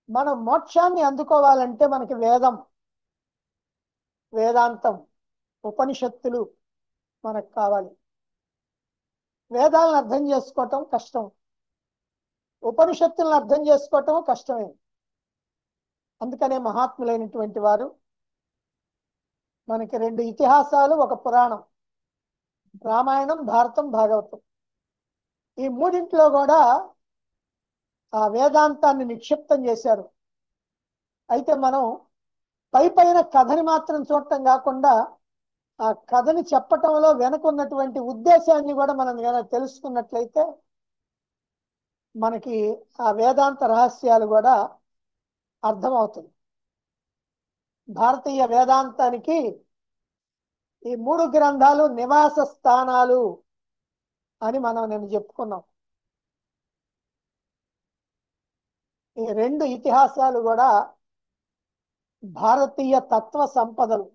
మనం మోక్షాన్ని అందుకోవాలంటే మనకి వేదం, వేదాంతం, ఉపనిషత్తులు మనకు కావాలి. వేదాలను అర్థం చేసుకోవటం కష్టం, ఉపనిషత్తులను అర్థం చేసుకోవటం కష్టమే. అందుకనే మహాత్ములైనటువంటి వారు మనకి రెండు ఇతిహాసాలు, ఒక పురాణం, రామాయణం, భారతం, భాగవతం, ఈ మూడింట్లో కూడా ఆ వేదాంతాన్ని నిక్షిప్తం చేశారు. అయితే మనం పైన కథని మాత్రం చూడటం కాకుండా ఆ కథని చెప్పటంలో వెనుకున్నటువంటి ఉద్దేశాన్ని కూడా మనం కనుక తెలుసుకున్నట్లయితే మనకి ఆ వేదాంత రహస్యాలు కూడా అర్థమవుతుంది. భారతీయ వేదాంతానికి ఈ మూడు గ్రంథాలు నివాస స్థానాలు అని మనం నేను చెప్పుకున్నాం. ఈ రెండు ఇతిహాసాలు కూడా భారతీయ తత్వ సంపదలు.